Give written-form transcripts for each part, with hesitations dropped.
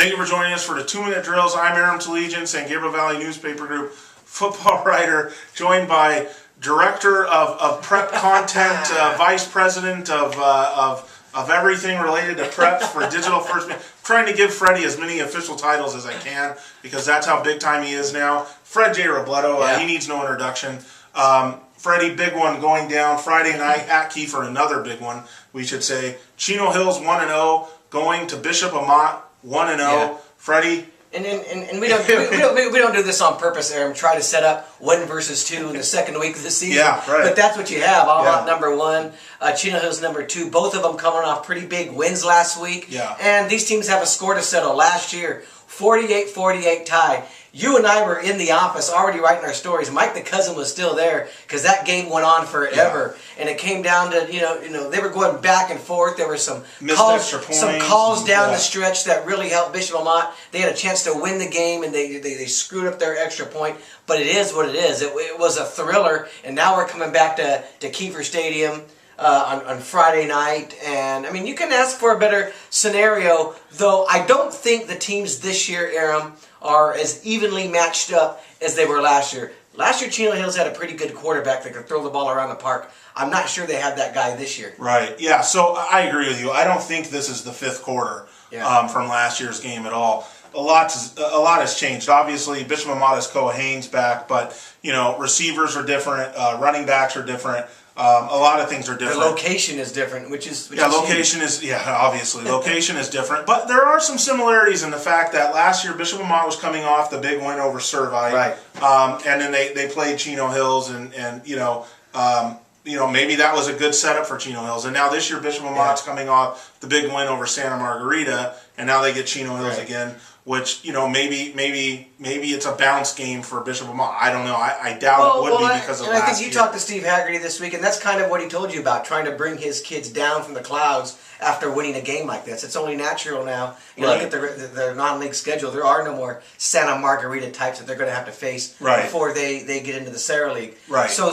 Thank you for joining us for the 2-minute drills. I'm Aram Talegian, San Gabriel Valley Newspaper Group football writer, joined by Director of Prep Content, Vice President of everything related to prep for Digital First. I'm trying to give Freddie as many official titles as I can because that's how big time he is now. Fred J. Robledo, he needs no introduction. Freddie, big one going down Friday night at Kiefer, another big one, we should say. Chino Hills 1-0, going to Bishop Amat 1-0. Yeah. Freddie. And we don't do this on purpose, Aaron. Try to set up 1 versus 2 in the second week of the season. Yeah, right. But that's what you have. Amat number 1, Chino Hills number 2. Both of them coming off pretty big wins last week. Yeah. And these teams have a score to settle. Last year, 48-48 tie. You and I were in the office already writing our stories. Mike the cousin was still there because that game went on forever, and it came down to you know they were going back and forth. There were some calls down the stretch that really helped Bishop Amat. They had a chance to win the game, and they screwed up their extra point. But it is what it is. It was a thriller, and now we're coming back to Kiefer Stadium on Friday night. And I mean, you can ask for a better scenario, though. I don't think the teams this year, Aram, are as evenly matched up as they were last year. Last year, Chino Hills had a pretty good quarterback that could throw the ball around the park. I'm not sure they have that guy this year. Right, yeah, so I agree with you. I don't think this is the fifth quarter from last year's game at all. A lot has changed. Obviously, Bishop Amat has Koa Haynes back, but, you know, receivers are different, running backs are different. A lot of things are different. The location is different, which is location is obviously location is different, but there are some similarities in the fact that last year Bishop Amat was coming off the big win over Servite, right? And then they played Chino Hills, and you know maybe that was a good setup for Chino Hills, and now this year Bishop Amat's coming off the big win over Santa Margarita, and now they get Chino Hills again. Which, you know, maybe it's a bounce game for Bishop Amat. I don't know. I doubt it would be because of last year. I think you talked to Steve Haggerty this week, and that's kind of what he told you about, trying to bring his kids down from the clouds after winning a game like this. It's only natural now. You look at their non-league schedule. There are no more Santa Margarita types that they're going to have to face before they get into the Sarah League. Right. So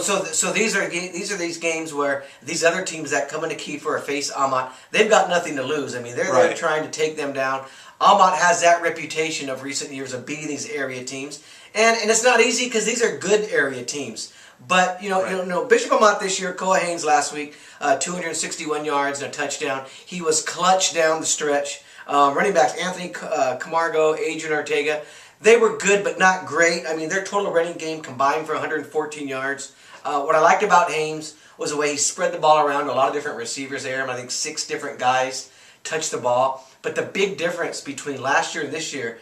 these are these games where these other teams that come into Kiefer or face Amat, they've got nothing to lose. I mean, they're trying to take them down. Amat has that reputation of recent years of beating these area teams, and it's not easy because these are good area teams. But you know, Bishop Amat this year, Koa Haynes last week, 261 yards and a touchdown. He was clutch down the stretch. Running backs Anthony Camargo, Adrian Ortega, they were good but not great. I mean, their total running game combined for 114 yards. What I liked about Haynes was the way he spread the ball around to a lot of different receivers there. I think 6 different guys touched the ball. But the big difference between last year and this year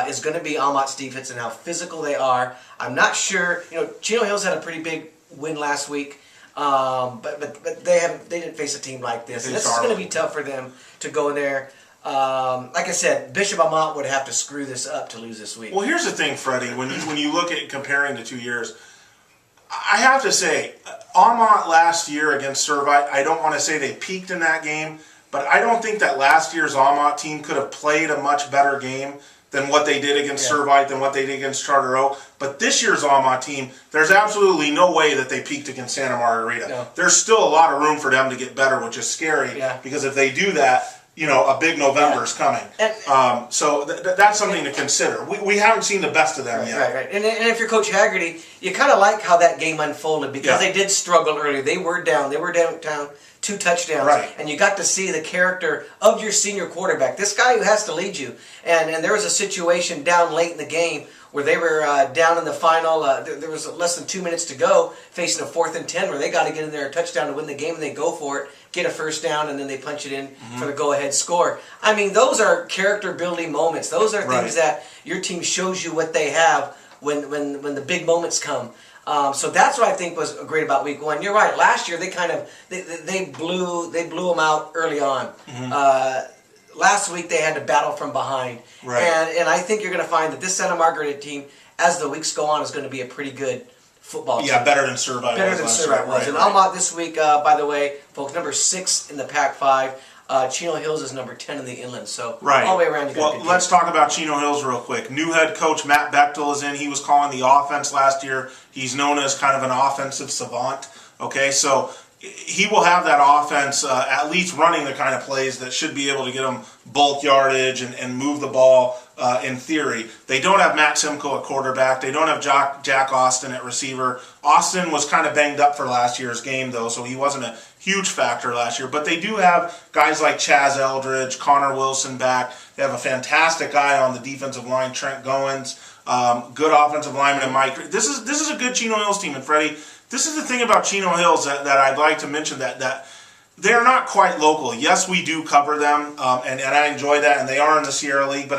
is going to be Amat's defense and how physical they are. I'm not sure. You know, Chino Hills had a pretty big win last week, but they didn't face a team like this. And this is going to be tough for them to go in there. Like I said, Bishop Amat would have to screw this up to lose this week. Well, here's the thing, Freddie. When you look at comparing the 2 years, I have to say, Amat last year against Servite, I don't want to say they peaked in that game. But I don't think that last year's Amat team could have played a much better game than what they did against Servite, than what they did against Charter Oak. But this year's Amat team, there's absolutely no way that they peaked against Santa Margarita. No. There's still a lot of room for them to get better, which is scary. Because if they do that, you know, a big November is coming. So that's something to consider. We haven't seen the best of them yet. Right. And if you're Coach Haggerty, you kind of like how that game unfolded because they did struggle early. They were down. They were downtown. 2 touchdowns, and you got to see the character of your senior quarterback, this guy who has to lead you. And there was a situation down late in the game where they were down in the final, there was less than 2 minutes to go, facing a 4th and 10 where they got to get in there a touchdown to win the game, and they go for it, get a first down, and then they punch it in for the go-ahead score. I mean, those are character-building moments. Those are things that your team shows you what they have when the big moments come. So that's what I think was great about week 1. You're right. Last year they blew them out early on. Last week they had to battle from behind, and I think you're going to find that this Santa Margarita team, as the weeks go on, is going to be a pretty good football team. Yeah, better than Servite. Better than Servite was. And Amat this week, by the way, folks, number 6 in the Pac-5. Chino Hills is number 10 in the Inland, so all the way around you got a good team. Let's talk about Chino Hills real quick. New head coach Matt Bechtel is in. He was calling the offense last year. He's known as kind of an offensive savant. Okay, so he will have that offense at least running the kind of plays that should be able to get them bulk yardage and move the ball in theory. They don't have Matt Simcoe at quarterback. They don't have Jack Austin at receiver. Austin was kind of banged up for last year's game, though, so he wasn't a huge factor last year. But they do have guys like Chaz Eldridge, Connor Wilson back. They have a fantastic guy on the defensive line, Trent Goins. Good offensive lineman in Mike. This is a good Chino Hills team. And Freddie, this is the thing about Chino Hills that I'd like to mention, that they're not quite local. Yes, we do cover them, and I enjoy that, and they are in the Sierra League, but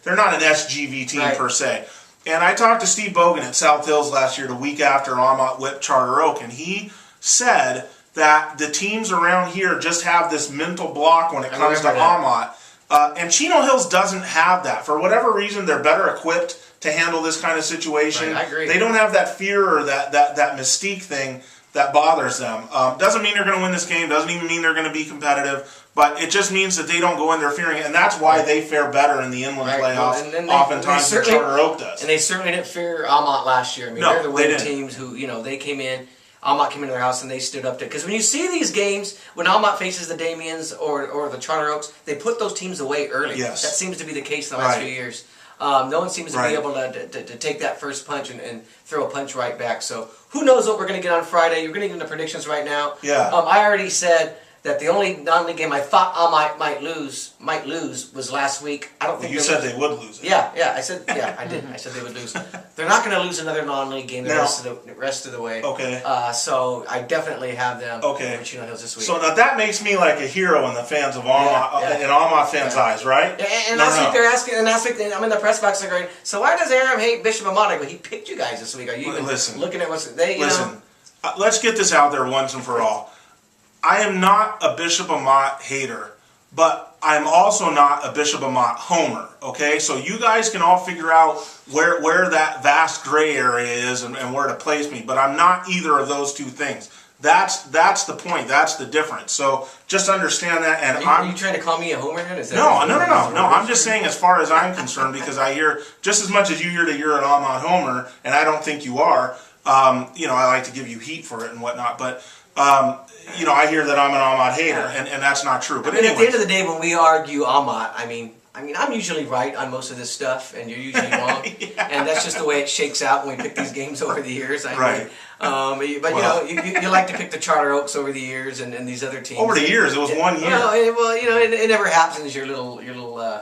they're not an SGV team per se. And I talked to Steve Bogan at South Hills last year, the week after Amat whipped Charter Oak, and he said that the teams around here just have this mental block when it comes to Amat. And Chino Hills doesn't have that. For whatever reason, they're better equipped to handle this kind of situation. Right, I agree. They don't have that fear or that mystique thing that bothers them. Doesn't mean they're going to win this game. Doesn't even mean they're going to be competitive. But it just means that they don't go in there fearing it. And that's why they fare better in the inland playoffs oftentimes than Charter Oak does. And they certainly didn't fear Amat last year. I mean, they're the winning teams who, they came in. Amat came into their house and they stood up to it. Because when you see these games, when Amat faces the Damians or the Charter Oaks, they put those teams away early. Yes. That seems to be the case in the last few years. No one seems to be able to take that first punch and throw a punch right back. So who knows what we're going to get on Friday. You're going to get into predictions right now. Yeah. I already said that the only non-league game I thought Amat might lose was last week. I don't think you said they would lose it. Yeah, I did. I said they would lose. They're not going to lose another non-league game the rest of the way. Okay. So I definitely have them for Chino Hills this week. So now that makes me like a hero in the fans of Amat, in Amat fans' eyes, right? And last week they're asking, and last week I'm in the press box. They're going, so why does Aram hate Bishop Amat? I go, he picked you guys this week. Are you looking at what's they? Let's get this out there once and for all. I am not a Bishop Amat hater, but I'm also not a Bishop Amat homer, okay? So you guys can all figure out where that vast gray area is and where to place me, but I'm not either of those two things. That's the point. That's the difference. So just understand that. And are you trying to call me a homer then? No. I'm just saying as far as I'm concerned, because I hear just as much as you hear that you're an Amat homer, and I don't think you are. I like to give you heat for it and whatnot, but I hear that I'm an Amat hater, and that's not true. But at the end of the day, when we argue Amat, I mean, I'm usually right on most of this stuff, and you're usually wrong, and that's just the way it shakes out when we pick these games over the years. You like to pick the Charter Oaks over the years, and these other teams. Over the years, it was 1 year. It never happens. Your little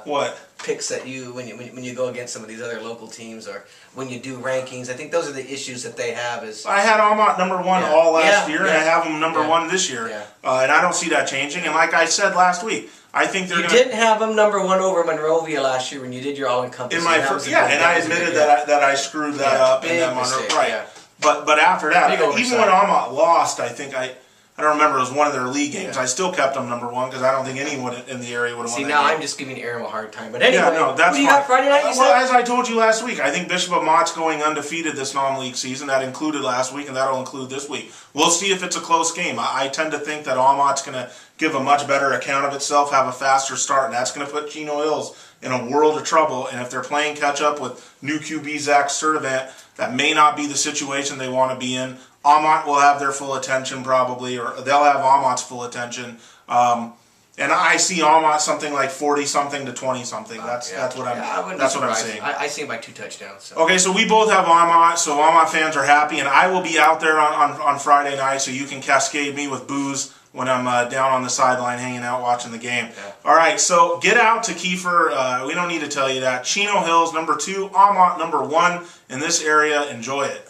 what picks that when you go against some of these other local teams, or when you do rankings. I think those are the issues that they have. I had Amat number one all last year, and I have them number one this year, and I don't see that changing. And like I said last week, I think they're. You didn't have them number one over Monrovia last year when you did your all-encompassing. In my first, and I admitted that I screwed that up, and then Monrovia, But after that, even when Amat lost, I think I don't remember, it was one of their league games. I still kept them number one because I don't think anyone in the area would have won that game. I'm just giving Aram a hard time. But anyway, that's what do you got Friday night? As I told you last week, I think Bishop Amat's going undefeated this non-league season. That included last week, and that'll include this week. We'll see if it's a close game. I tend to think that Amat's going to give a much better account of itself, have a faster start, and that's going to put Chino Hills in a world of trouble. And if they're playing catch-up with new QB Zach Sturdivant, that may not be the situation they want to be in. Amat will have their full attention probably, or they'll have Amat's full attention. And I see Amat something like 40-something to 20-something. That's what I'm saying. I see him by 2 touchdowns. So. Okay, so we both have Amat, so Amat fans are happy, and I will be out there on Friday night, so you can cascade me with booze when I'm down on the sideline hanging out watching the game. Yeah. All right, so get out to Kiefer. We don't need to tell you that. Chino Hills, number 2. Amat, number 1 in this area. Enjoy it.